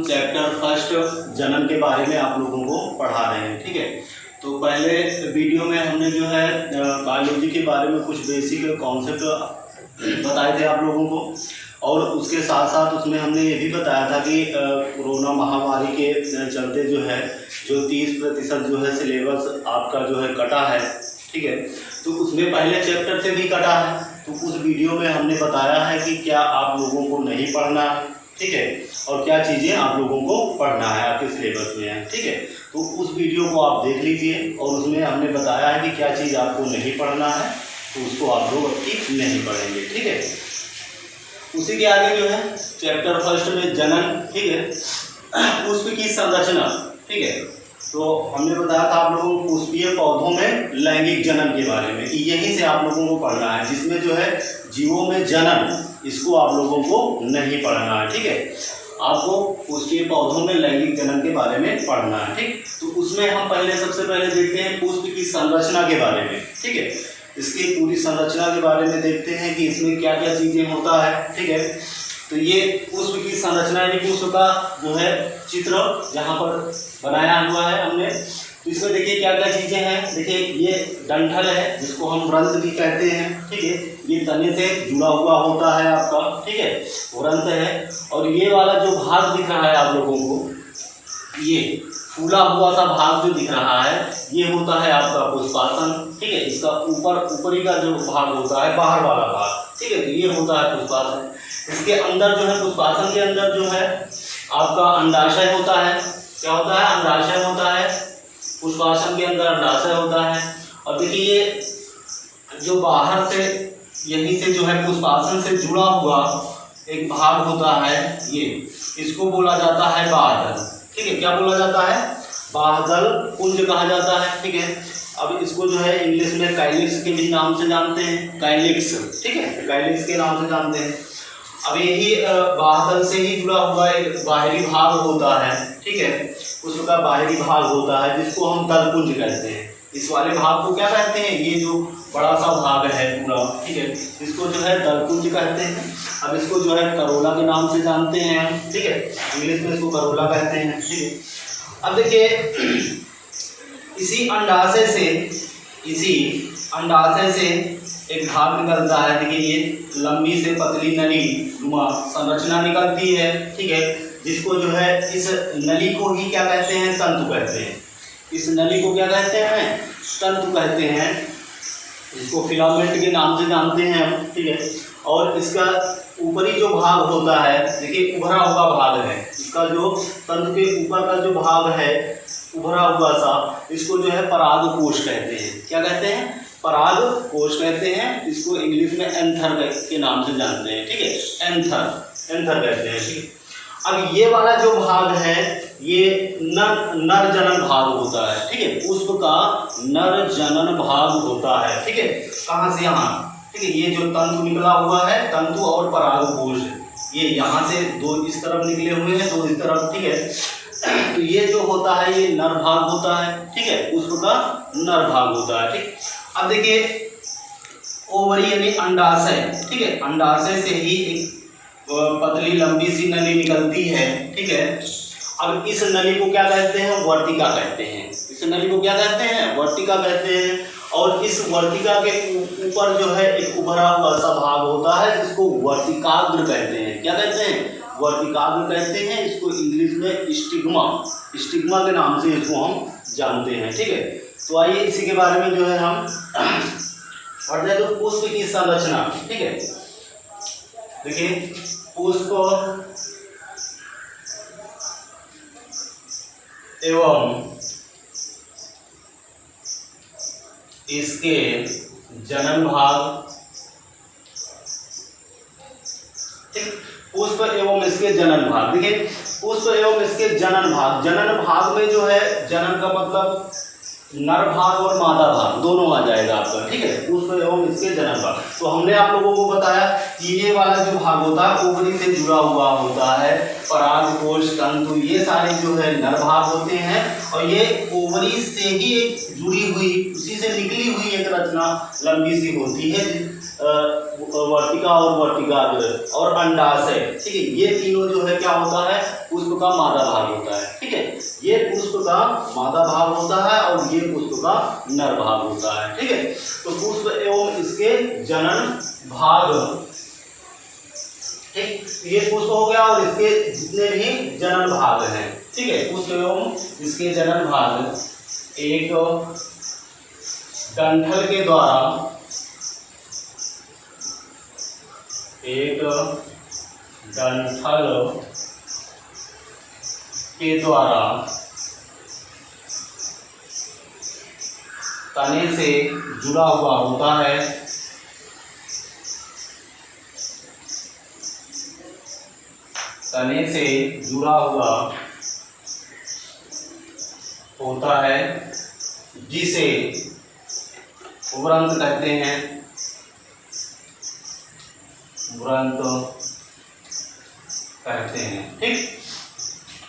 Chapter first जनन के बारे में आप लोगों को पढ़ा रहे हैं। ठीक है, तो पहले वीडियो में हमने जो है बायोलॉजी के बारे में कुछ बेसिक कॉन्सेप्ट बताए थे आप लोगों को, और उसके साथ साथ उसमें हमने ये भी बताया था कि कोरोना महामारी के चलते जो है जो 30% जो है सिलेबस आपका जो है कटा है। ठीक है, तो उसमें पहले चैप्टर से भी कटा है, तो उस वीडियो में हमने बताया है कि क्या आप लोगों को नहीं पढ़ना है। ठीक है, और क्या चीज़ें आप लोगों को पढ़ना है आपके सिलेबस में है। ठीक है, तो उस वीडियो को आप देख लीजिए, और उसमें हमने बताया है कि क्या चीज़ आपको नहीं पढ़ना है, तो उसको आप लोग अभी नहीं पढ़ेंगे। ठीक है, उसी के आगे जो है चैप्टर फर्स्ट में जनन, ठीक है, पुष्प की संरचना। ठीक है, तो हमने बताया था आप लोगों को पुष्पीय पौधों में लैंगिक जनन के बारे में कि यहीं से आप लोगों को पढ़ना है, जिसमें जो है जीवों में जनन, इसको आप लोगों को नहीं पढ़ना है। ठीक है, आपको पुष्पीय पौधों में लैंगिक जनन के बारे में पढ़ना है। ठीक, तो उसमें हम सबसे पहले देखते हैं पुष्प की संरचना के बारे में। ठीक है, इसकी पूरी संरचना के बारे में देखते हैं कि इसमें क्या क्या चीज़ें होता है। ठीक है, तो ये पुष्प की संरचना यानी पुष्प का जो है चित्र यहाँ पर बनाया हुआ है हमने। तो इसमें देखिए क्या क्या चीज़ें हैं। देखिए ये डंठल है, जिसको हम रंध्र भी कहते हैं। ठीक है, ये तने से जुड़ा हुआ होता है आपका। ठीक है, वो रंध्र है। और ये वाला जो भाग दिख रहा है आप लोगों को, ये फूला हुआ सा भाग जो दिख रहा है, ये होता है आपका पुष्पासन। ठीक है, इसका ऊपरी का जो भाग होता है, बाहर वाला भाग, ठीक है, तो ये होता है पुष्पासन। इसके अंदर जो है पुष्पासन के अंदर जो है आपका अंडाशय होता है। क्या होता है? अंडाशय होता है। पुष्पासन के अंदर अंडाशय होता है। और देखिए ये जो बाहर से यहीं से जो है पुष्पासन से जुड़ा हुआ एक भाग होता है, ये इसको बोला जाता है बाह्यदल। ठीक है, क्या बोला जाता है? बाह्यदल पुंज कहा जाता है। ठीक है, अब इसको जो है इंग्लिश में काइलिक्स के भी नाम से जानते हैं, काइलिक्स। ठीक है, काइलिक्स के नाम से जानते हैं। अब यही बाह्यदल से ही जुड़ा हुआ एक बाहरी भाग होता है। ठीक है, उसका बाहरी भाग होता है जिसको हम दलपुंज कहते हैं। इस वाले भाग को क्या कहते हैं? ये जो बड़ा सा भाग है पूरा, ठीक है, इसको जो है दलपुंज कहते हैं। अब इसको जो है करोला के नाम से जानते हैं हम। ठीक है, इंग्लिश में इसको करोला कहते हैं। ठीक है, अब देखिए इसी अंडाशय से एक भाग निकलता है। देखिए ये लंबी से पतली नली नुमा संरचना निकलती है। ठीक है, जिसको जो है इस नली को ही क्या कहते हैं? तंतु कहते हैं। इस नली को क्या कहते हैं? तंतु कहते हैं। इसको फिलामेंट के नाम से जानते हैं हम। ठीक है, और इसका ऊपरी जो भाग होता है, देखिए उभरा हुआ भाग है इसका, जो तंतु के ऊपर का जो भाग है उभरा हुआ सा, इसको जो है पराग कोश कहते हैं। क्या कहते हैं? पराग कोश कहते हैं। इसको इंग्लिश में एंथर के नाम से जानते हैं। ठीक है, एंथर कहते हैं। ठीक है, अब ये वाला जो भाग है ये नर जनन भाग होता है। ठीक है, पुष्प का नर जनन भाग होता है। ठीक है, कहाँ से? यहाँ। ठीक है, ये जो तंतु निकला हुआ है, तंतु और परागकोश, ये यहाँ से दो इस तरफ निकले हुए हैं, दो इस तरफ। ठीक है, तो ये जो होता है ये नर भाग होता है। ठीक है, पुष्प का नर भाग होता है। ठीक, अब देखिए ओवरी यानी अंडाशय। ठीक है, अंडाशय से ही एक पतली लंबी सी नली निकलती है। ठीक है, अब इस नली को क्या कहते हैं? वर्तिका कहते हैं। इस नली को क्या कहते हैं? वर्तिका कहते हैं। और इस वर्तिका के ऊपर जो है एक उभरा हुआ सा भाग होता है, जिसको वर्तिकाग्र कहते हैं। क्या कहते हैं? वर्तिकाग्र कहते हैं। इसको इंग्लिश में स्टिग्मा के नाम से इसको हम जानते हैं। ठीक है, तो आइए इसी के बारे में जो है हम पढ़ते हैं। तो पुष्प की संरचना। ठीक है, देखिए पुष्प एवं इसके जनन भाग। ठीक, पुष्प एवं इसके जनन भाग। देखिए पुष्प एवं इसके जनन भाग। जनन भाग में जो है, जनन का मतलब नर भाग और मादा भाग दोनों आ जाएगा आपका, ठीक है। पुष्प एवं इसके जनन भाग। तो हमने आप लोगों को बताया कि ये वाला जो भाग होता है ओवरी से जुड़ा हुआ होता है, परागकोश, तंतु, ये सारे जो है नर भाग होते हैं, और ये ओवरी से ही एक जुड़ी हुई, उसी से निकली हुई एक रचना लंबी सी होती है, वर्तिका और वर्तिकाग्र और अंडाशय, ठीक है। ये तीनों जो है क्या होता है, पुष्प का मादा भाग होता है, ठीक है। ये पुष्प का मादा भाग होता है और ये पुष्प का नर भाग होता है, ठीक है। तो पुष्प एवं इसके जनन भाग, ठीक, ये पुष्प हो गया और इसके जितने भी जनन भाग हैं, ठीक है। पुष्प एवं इसके जनन भाग एक डंठल के द्वारा, एक डंठल के द्वारा तने से जुड़ा हुआ होता है, तने से जुड़ा हुआ होता है, जिसे व्रंत कहते हैं, व्रंत कहते हैं, ठीक।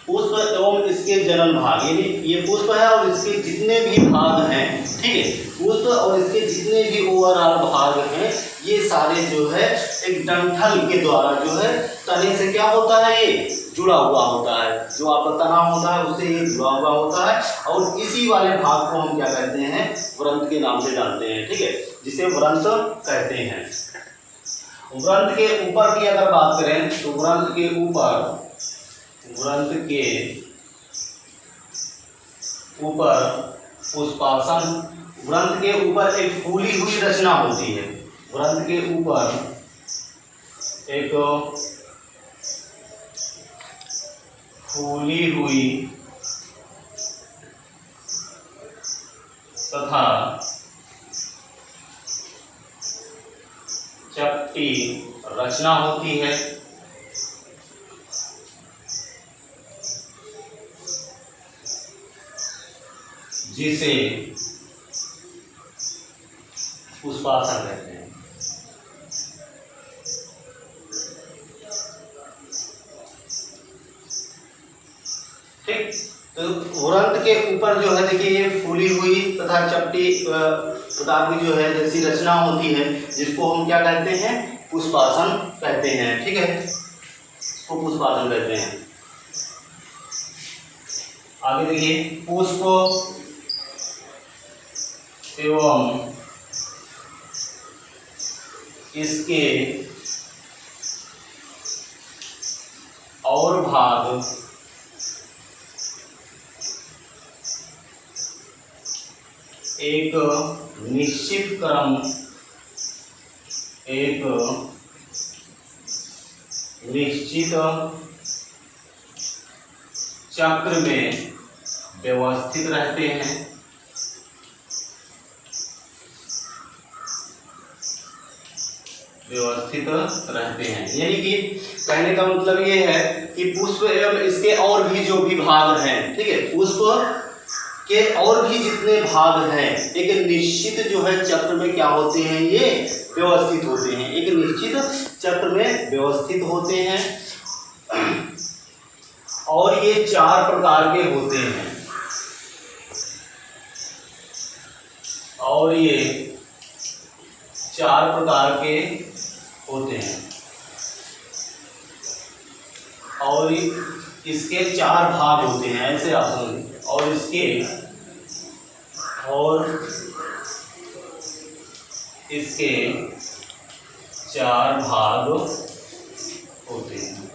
पुष्प एवं इसके जनन भाग, यानी ये पुष्प है और इसके जितने भी भाग हैं, ठीक है, पुष्प और इसके जितने भी ओवरऑल भाग हैं, ये सारे जो है एक डंठल के द्वारा जो है तने से क्या होता है, ये जुड़ा हुआ होता है, जो आपका तना होता है उससे ये जुड़ा हुआ होता है, और इसी वाले भाग को हम क्या कहते हैं, व्रंत के नाम से जानते हैं, ठीक है, जिसे व्रंत कहते हैं। व्रंत के ऊपर की अगर बात करें तो व्रंत के ऊपर, व्रंत के ऊपर पुष्पासन, व्रंत के ऊपर एक फूली हुई रचना होती है, व्रंत के ऊपर एक फूली हुई तथा चपटी रचना होती है, जिसे पुष्पासन कहते हैं, ठीक। तो व्रंत के ऊपर जो है देखिए ये फूली हुई तथा चपटी प्रकार की जो है जैसी रचना होती है, जिसको हम क्या कहते हैं, पुष्पासन कहते हैं, ठीक है, इसको पुष्पासन कहते हैं। आगे देखिए, पुष्प एवं इसके और भाग एक निश्चित क्रम, एक निश्चित चक्र में व्यवस्थित रहते हैं, व्यवस्थित रहते हैं। यानी कि कहने का मतलब ये है कि पुष्प एवं इसके और भी जो भी भाग हैं, ठीक है, पुष्प के और भी जितने भाग हैं एक निश्चित जो है चक्र में क्या होते हैं, ये व्यवस्थित होते हैं, एक निश्चित चक्र में व्यवस्थित होते हैं, और ये 4 प्रकार के होते हैं, और ये 4 प्रकार के होते हैं, और इसके 4 भाग होते हैं, ऐसे आप समझिए, और इसके 4 भाग होते हैं,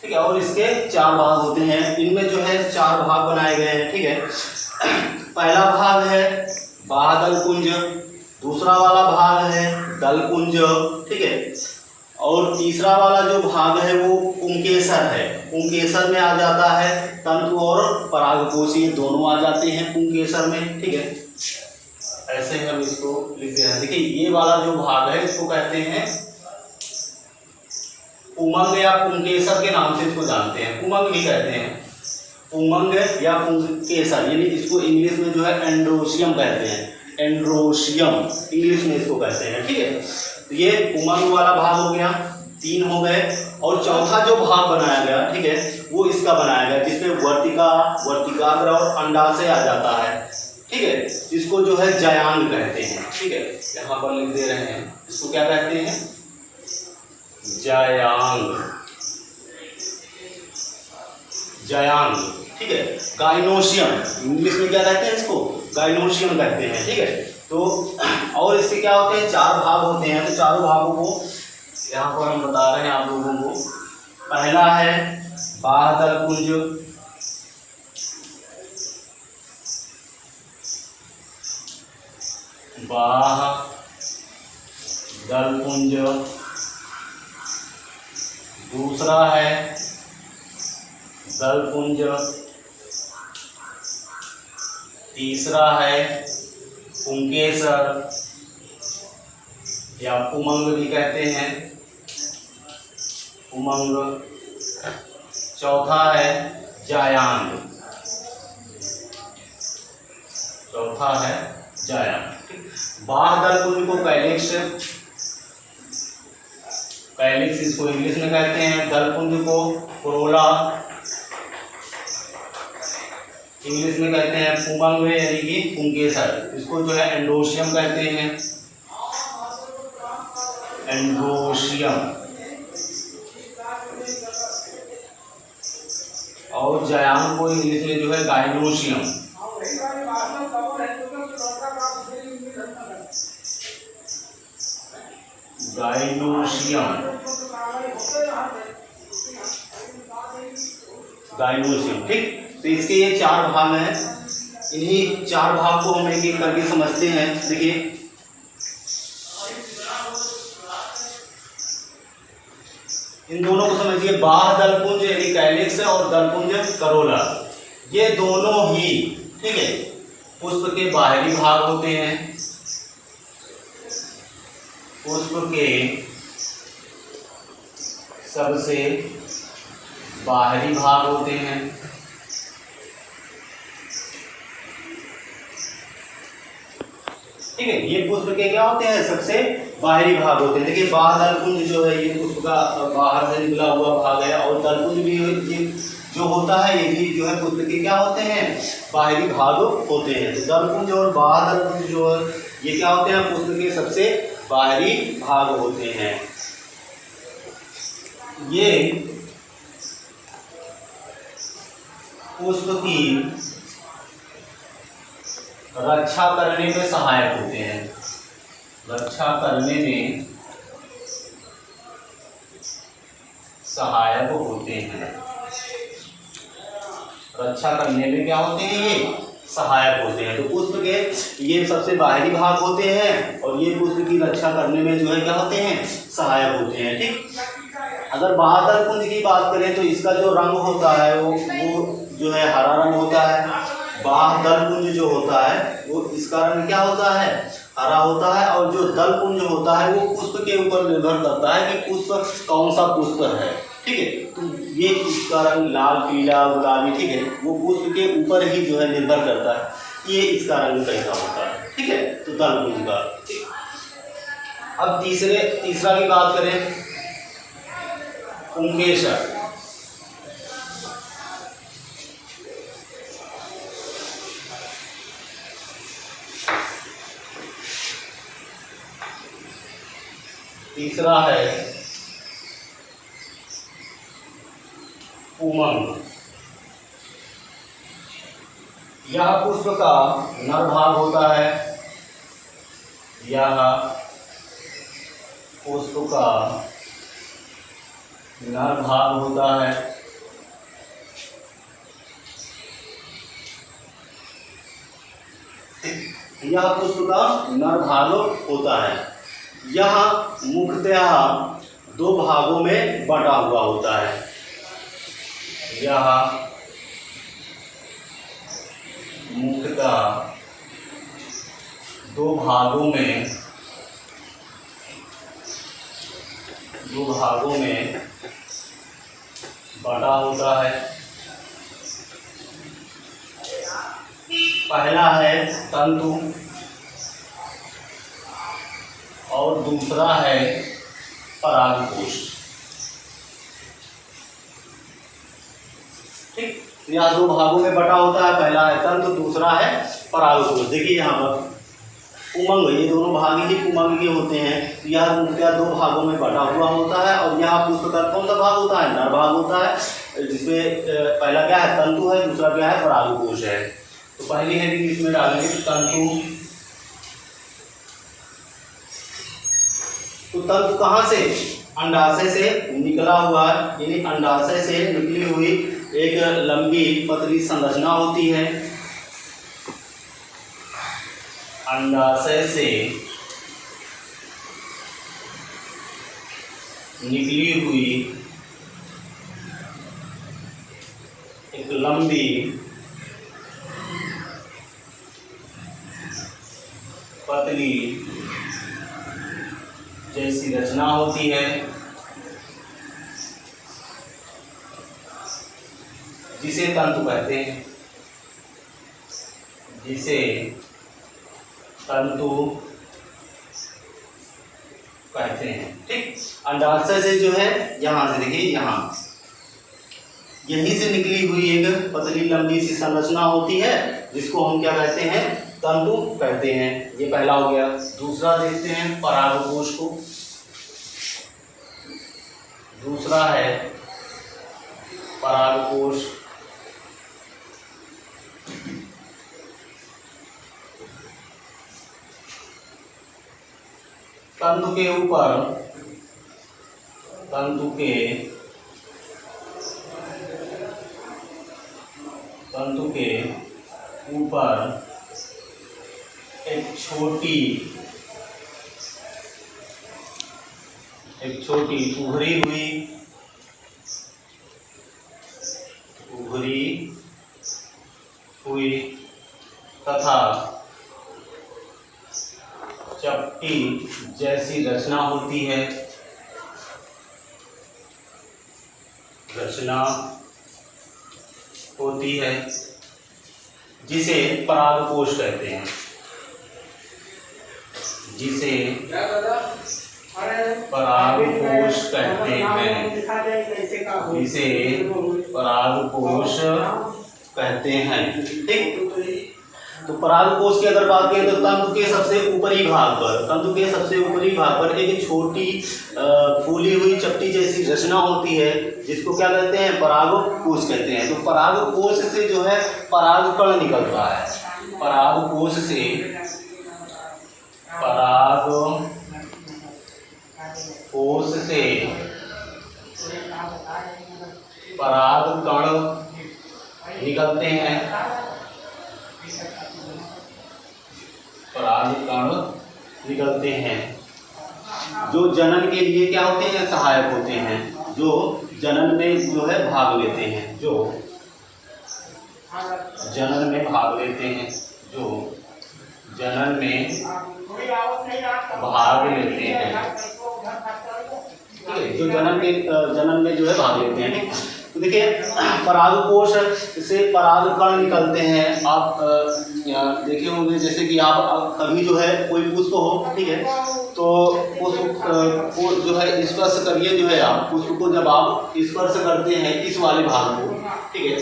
ठीक है, और इसके 4 भाग होते हैं। इनमें जो है 4 भाग बनाए गए हैं, ठीक है। पहला भाग है बाह्यदल कुंज, दूसरा वाला भाग है दल कुंज, ठीक है, और तीसरा वाला जो भाग है वो पुंकेसर है, पुंकेसर में आ जाता है तंतु और परागकोश, ये दोनों आ जाते हैं पुंकेसर में, ठीक है। ऐसे हम इसको लिख दे रहे हैं। देखिए ये वाला जो भाग है इसको कहते हैं पुमंग या पुंकेसर के नाम से इसको जानते हैं, पुमंग भी कहते हैं, उमंग या पुंकेसर, यानी इसको इंग्लिश में जो है एंड्रोशियम कहते हैं, एंड्रोशियम इंग्लिश में इसको कहते हैं, ठीक है। तो ये उमंग वाला भाग हो गया, 3 हो गए। और चौथा जो भाग बनाया गया, ठीक है, वो इसका बनाया गया जिसमें वर्तिका, वर्तिकाग्र और अंडाशय आ जाता है, ठीक है। इसको जो है जयांग कहते हैं, ठीक है, यहाँ पर लिख दे रहे हैं, इसको क्या कहते हैं, जयांग, जयांग, ठीक है। गाइनोशियम इंग्लिश में क्या कहते हैं, इसको गाइनोशियम कहते हैं, ठीक है। तो और इसके क्या होते हैं, 4 भाग होते हैं। तो चारों भागों को यहाँ पर हम बता रहे हैं आप लोगों को। पहला है बाह्यदल पुंज, बाह्यदल पुंज। दूसरा है दल पुंज। तीसरा है पुंकेसर या उमंग भी कहते हैं, उमंग। चौथा है जायांग, चौथा है जायांग। बाह्यदल पुंज को कैलिक्स, कैलिक्स इसको इंग्लिश में कहते हैं। दल पुंज को कोरोला इंग्लिश में कहते हैं। उमंग यानी कि पुंकेसर, इसको जो है एंड्रोशियम कहते हैं, एंड्रोशियम। और जयांग को इंग्लिश में जो है गाइनोशियम। गाइनोशियम, गाइनोशियम, ठीक। तो इसके ये 4 भाग हैं। इन्हीं 4 भाग को हम एक एक करके समझते हैं। देखिए, इन दोनों को समझिए। बाह्यदल पुंज यानी कैलिक्स और दल पुंज करोला, ये दोनों ही, ठीक है, पुष्प के बाहरी भाग होते हैं। पुष्प के सबसे बाहरी भाग होते हैं, ठीक है। ये पुष्प के क्या होते हैं, सबसे बाहरी भाग होते हैं। देखिए, बाह्यदल पुंज जो है ये पुष्प का बाहर से निकला हुआ भाग है, और दल पुंज भी ये जो होता है ये भी जो है पुष्प के क्या होते हैं, बाहरी भाग होते हैं। तो दल पुंज और बाह्यदल पुंज जो है ये क्या होते हैं, पुष्प के सबसे बाहरी भाग होते हैं। ये पुष्प की रक्षा करने में सहायक होते हैं, रक्षा करने में सहायक होते हैं। रक्षा करने में क्या होते हैं, ये सहायक होते हैं। तो पुष्प के ये सबसे बाहरी भाग होते हैं, और ये पुष्प की रक्षा करने में जो है क्या होते हैं, सहायक होते हैं, ठीक। अगर बाह्यदल पुंज की बात करें तो इसका जो रंग होता है वो जो है हरा रंग होता है। बाह्यदल पुंज जो होता है वो इसका रंग क्या होता है, हरा होता है। और जो दल पुंज होता है वो पुष्प के ऊपर निर्भर करता है कि पुष्प कौन सा पुष्प है, ठीक है। तो ये इसका रंग लाल, पीला, गुलाबी, ठीक है, वो पुष्प के ऊपर ही जो है निर्भर करता है, ये इसका रंग कैसा होता है, ठीक है। तो दल पुंज का, ठीक। अब तीसरा की बात करें, पुंकेसर। तीसरा है उमंग। यह पुष्प का नर भाग होता है, यह पुष्प का नर भाग होता है। यह पुष्प का नर भाग होता है। यह मुख्यतः 2 भागों में बटा हुआ होता है। यह मुख्यतः 2 भागों में बटा होता है। पहला है तंतु और दूसरा है परागकोश। ठीक, यह दो भागों में बटा होता है, पहला है तंतु, दूसरा है परागकोश। देखिए यहाँ पर उमंग, ये दोनों भाग ही उमंग के होते हैं। यह क्या दो भागों में बटा हुआ होता है और यहाँ पुष्पकल कौन सा भाग होता है? नर भाग होता है, जिसमें पहला क्या है? तंतु है, दूसरा क्या है? परागकोश है। तो पहली हेडिंग इसमें डालेंगे तंतु। तो तंतु कहाँ से? अंडाशय से निकला हुआ, यानी अंडाशय से निकली हुई एक लंबी पतली संरचना होती है। अंडाशय से निकली हुई एक लंबी पतली जैसी रचना होती है, जिसे तंतु कहते हैं, जिसे तंतु कहते हैं। ठीक, अंडाशय से जो है यहाँ से देखिए, यहाँ यहीं से निकली हुई एक पतली लंबी सी संरचना होती है, जिसको हम क्या कहते हैं? तंतु कहते हैं। ये पहला हो गया। दूसरा देखते हैं परागकोश को। दूसरा है परागकोश। तंतु के ऊपर, तंतु के ऊपर एक छोटी उभरी हुई तथा चपटी जैसी रचना होती है। जिसे परागकोश कहते हैं। जिसे परागकोश कहते हैं। जिसे परागकोश कहते हैं। ठीक, तो परागकोश की अगर बात करें तो तंतु के सबसे ऊपरी भाग पर एक छोटी फूली हुई चपटी जैसी रचना होती है, जिसको क्या कहते हैं? परागकोश कहते हैं। तो परागकोश से जो है परागकण निकलता है। परागकोश से परागकण निकलते हैं। जो जनन के लिए क्या होते हैं? सहायक होते हैं। जो जनन में जो है भाग लेते हैं। जो जनन में भाग लेते हैं। जो जनन में जो है भाग लेते हैं। ठीक, तो देखिए परागकोश से परागकण निकलते हैं। आप देखे होंगे, जैसे कि आप कभी जो है कोई पुष्प हो, ठीक है, तो पुष्प को जो है स्पर्श करिए, जो है आप पुष्प को जब आप स्पर्श करते हैं इस वाले भाग को, ठीक है,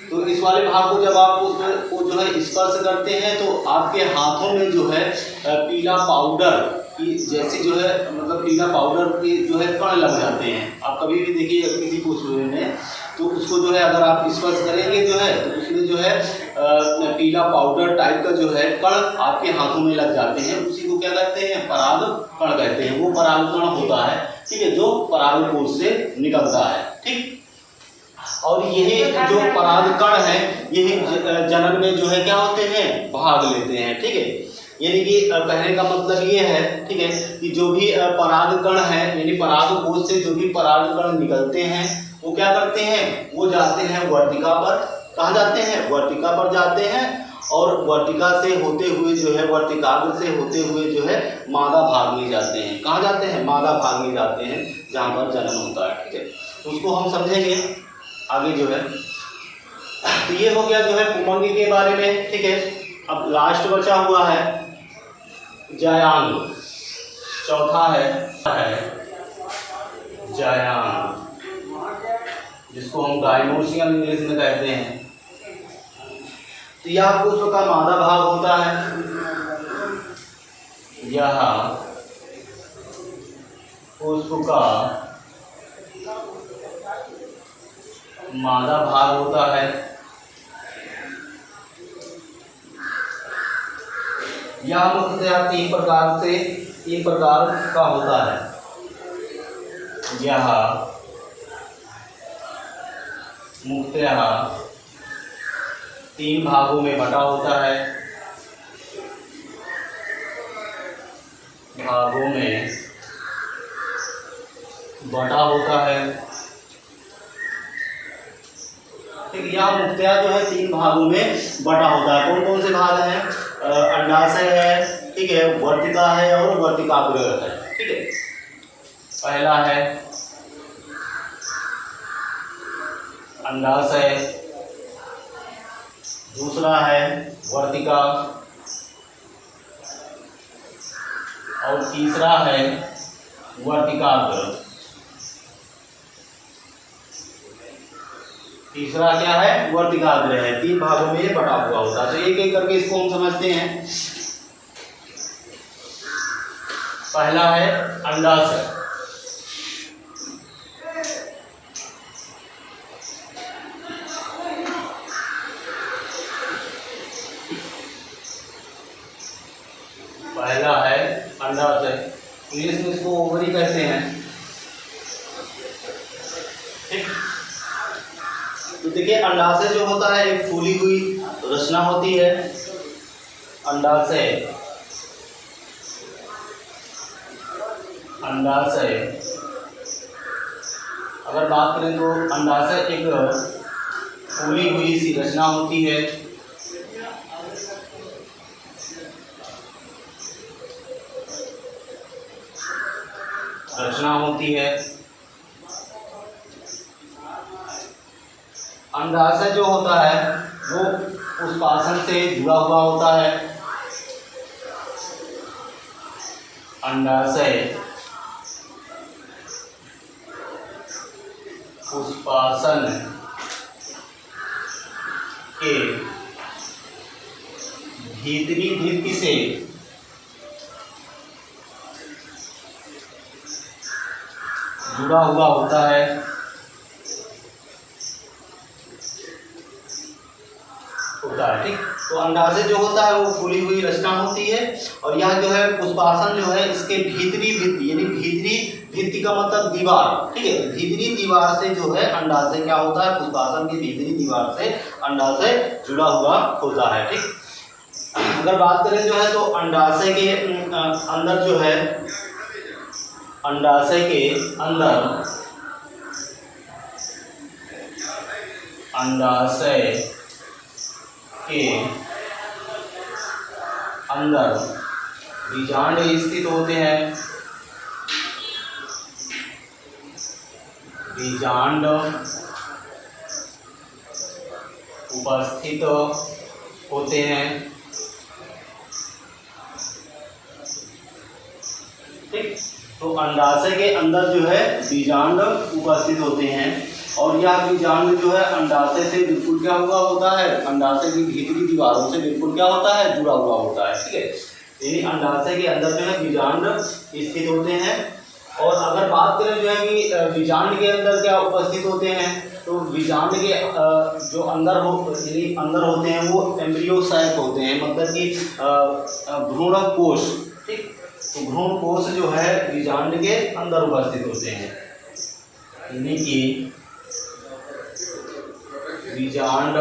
तो इस वाले भाग को जब आप पुष्प को जो है स्पर्श करते हैं तो आपके हाथों में जो है पीला पाउडर की जैसे जो है, मतलब पीला पाउडर के जो है कण लग जाते हैं। आप कभी भी देखिए किसी पुष्प में, तो उसको जो है अगर आप स्पर्श करेंगे जो है तो उसमें जो है पीला पाउडर टाइप का जो है कण आपके हाथों में लग जाते हैं। उसी को क्या कहते हैं? परागकण कहते हैं। वो परागकण होता है, ठीक है, जो परागकोश से निकलता है। ठीक, और यही जो परागकण है यही जनन में जो है क्या होते हैं? भाग लेते हैं। ठीक है, यानी कि कहने का मतलब ये है, ठीक है, कि जो भी परागकण है, यानी परागकोश से जो भी परागकण निकलते हैं वो क्या करते हैं? वो जाते हैं वर्तिका पर। कहाँ जाते हैं? वर्तिका पर जाते हैं, और वर्तिका से होते हुए जो है, वर्तिकाग्र से होते हुए जो है मादा भाग में जाते हैं। कहाँ जाते हैं? मादा भाग में जाते हैं, जहाँ पर जन्म होता है। ठीक है, तो उसको हम समझेंगे आगे जो है। तो ये हो गया जो है पुमंग के बारे में। ठीक है, अब लास्ट बचा हुआ है जायांग, चौथा है जायांग, जिसको हम गाइनोसियम इंग्लिश में कहते हैं। तो यह पुष्प का मादा भाग होता है, यह पुष्प का मादा भाग होता है। यह मुख्यतः तीन प्रकार का होता है। यह मुख्यतः तीन भागों में बटा होता है, भागों में बटा होता है। ठीक, यह मुख्यतः जो है तीन भागों में बटा होता है। कौन कौन से भाग हैं? अंडाशय है, ठीक है, वर्तिका है और वर्तिकाग्र है। ठीक है, पहला है अंडाशय, दूसरा है वर्तिका और तीसरा है वर्तिकाग्र। तीसरा क्या है? वर्तिकाग्र है। तीन भागों में बटा हुआ होता है। तो एक एक करके इसको हम समझते हैं। पहला है अंडाशय। पहला है अंडाशय, इंग्लिश में इसको ओवरी कहते हैं। ठीक, तो देखिए अंडाशय जो होता है एक फूली हुई रचना होती है। अंडाशय अगर बात करें तो अंडाशय एक फूली हुई सी रचना होती है। अंडाशय जो होता है वो पुष्पासन से जुड़ा हुआ होता है। अंडाशय पुष्पासन के भीतरी भित्ति से जुड़ा हुआ होता है। ठीक, तो अंडाशय जो होता है वो फूली हुई रचना होती है और यह जो है पुष्पासन जो है इसके भीतरी भित्ति, यानी भीतरी भित्ति का मतलब दीवार। ठीक है, भीतरी दीवार से जो है अंडाशय क्या होता है? पुष्पासन की भीतरी दीवार से अंडाशय जुड़ा हुआ होता है। ठीक, अगर बात करें जो है तो अंडाशय के अंदर जो है, अंडाशय के अंदर बीजांड स्थित होते हैं। बीजांड उपस्थित होते हैं। ठीक, तो अंडाशय के अंदर जो है बीजांड उपस्थित होते हैं और यह बीजांड जो है अंडाशय से बिल्कुल क्या हुआ होता है? अंडाशय की भीतरी दीवारों से बिल्कुल क्या होता है? जुड़ा हुआ होता है। ठीक है, यानी अंडाशय के अंदर जो है बीजांड स्थित होते हैं। और अगर बात करें जो है कि बीजांड के अंदर क्या उपस्थित होते हैं, तो बीजांड के जो अंदर होते हैं वो एम्ब्रियो सैक होते हैं, मतलब कि भ्रूण कोश। ठीक, तो भ्रूण कोश जो है बीजांड के अंदर उपस्थित होते हैं, यानी कि बीजांड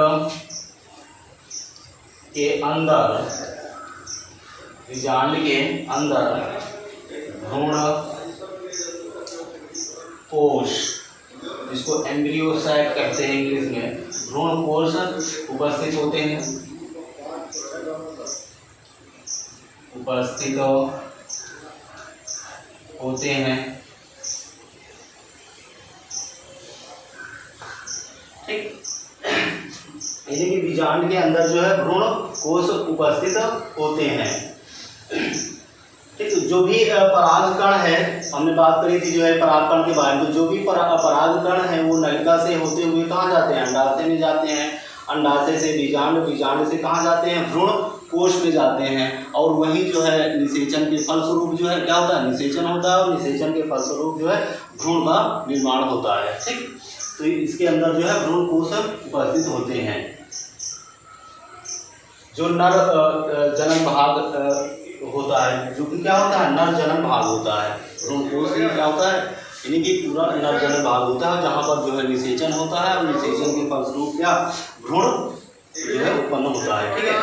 के अंदर भ्रूण कोश, जिसको एम्ब्रियो सैक कहते हैं इंग्लिश में, भ्रूण कोश उपस्थित होते हैं। ठीक, यानी कि बीजांड के अंदर जो है भ्रूण कोश उपस्थित होते हैं। ठीक, तो जो भी परागकण है, हमने बात करी थी जो है परागकण के बारे में, तो जो भी परागकण है वो नलिका से होते हुए कहाँ जाते हैं, अंडाशय में जाते हैं, अंडाशय से बीजांड, बीजांड से कहाँ जाते हैं, भ्रूण कोश में जाते हैं, और वही जो है निषेचन के फलस्वरूप जो है क्या होता है, निषेचन होता है, और निषेचन के फलस्वरूप जो है भ्रूण का निर्माण होता है। ठीक, तो इसके अंदर जो है भ्रूण कोश उपस्थित होते हैं। जो नर जनन भाग होता है, जो कि क्या होता है, नर जनन भाग होता है, भ्रूण कोश में क्या होता है, यानी कि पूरा नर जनन भाग होता है, जहाँ पर जो है निषेचन होता है, और निषेचन के फलस्वरूप क्या भ्रूण जो है उत्पन्न होता है। ठीक है,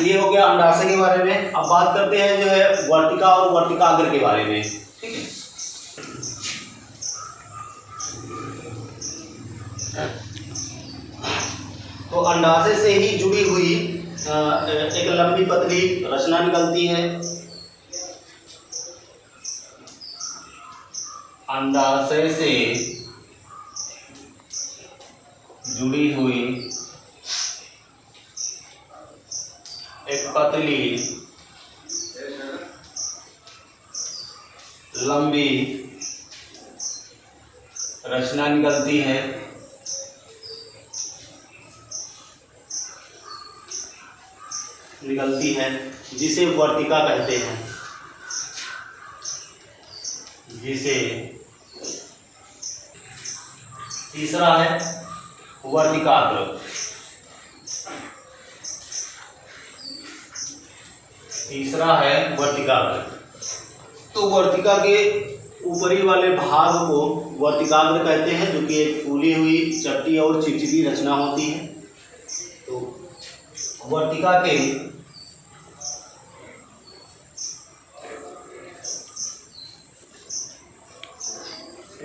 ये हो गया अंडाशय के बारे में। अब बात करते हैं जो है वर्तिका और वर्तिकाग्र के बारे में। ठीक है, तो अंडाशय से ही जुड़ी हुई एक लंबी पतली रचना निकलती है। अंडाशय से जुड़ी हुई एक पतली लंबी रचना निकलती है। जिसे वर्तिका कहते हैं, जिसे तीसरा है वर्तिकाग्र। तीसरा है वर्तिकाग्र। तो वर्तिका के ऊपरी वाले भाग को वर्तिकाग्र कहते हैं, जो कि एक फूली हुई चपटी और चिपचिपी रचना होती है। तो वर्तिका के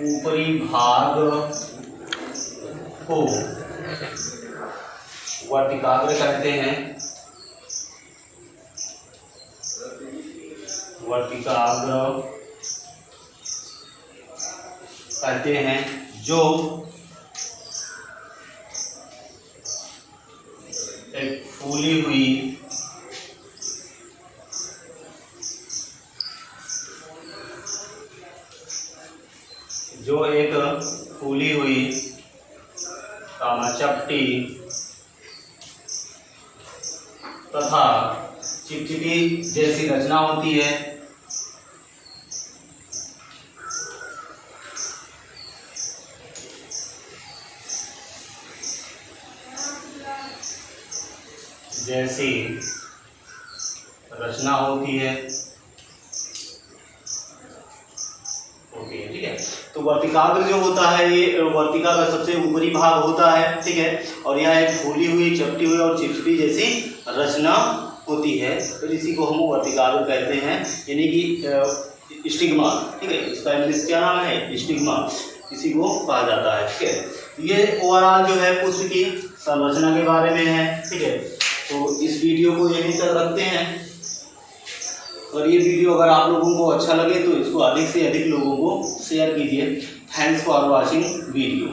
ऊपरी भाग को वर्तिकाग्र कहते हैं। वर्तिकाग्र कहते हैं, जो एक फूली हुई चपटी तथा चिपचिपी जैसी रचना होती है। जैसी रचना होती है। ओके, ठीक है। तो वर्तिकाग्र जो होता है, ये वर्तिका का सबसे ऊपरी भाग होता है, ठीक है, और यह एक फूली हुई, चपटी हुई और चिपचिपी जैसी रचना होती है। तो इसी को हम वर्तिकाग्र कहते हैं, यानी कि स्टिग्मा। ठीक है, इसका इंग्लिश क्या नाम है, स्टिग्मा, इसी को कहा जाता है। ठीक है, ये ओवरऑल जो है पुष्प की संरचना के बारे में है। ठीक है, तो इस वीडियो को यहीं तक रखते हैं, और ये वीडियो अगर आप लोगों को अच्छा लगे तो इसको अधिक से अधिक लोगों को शेयर कीजिए। Thanks for watching video.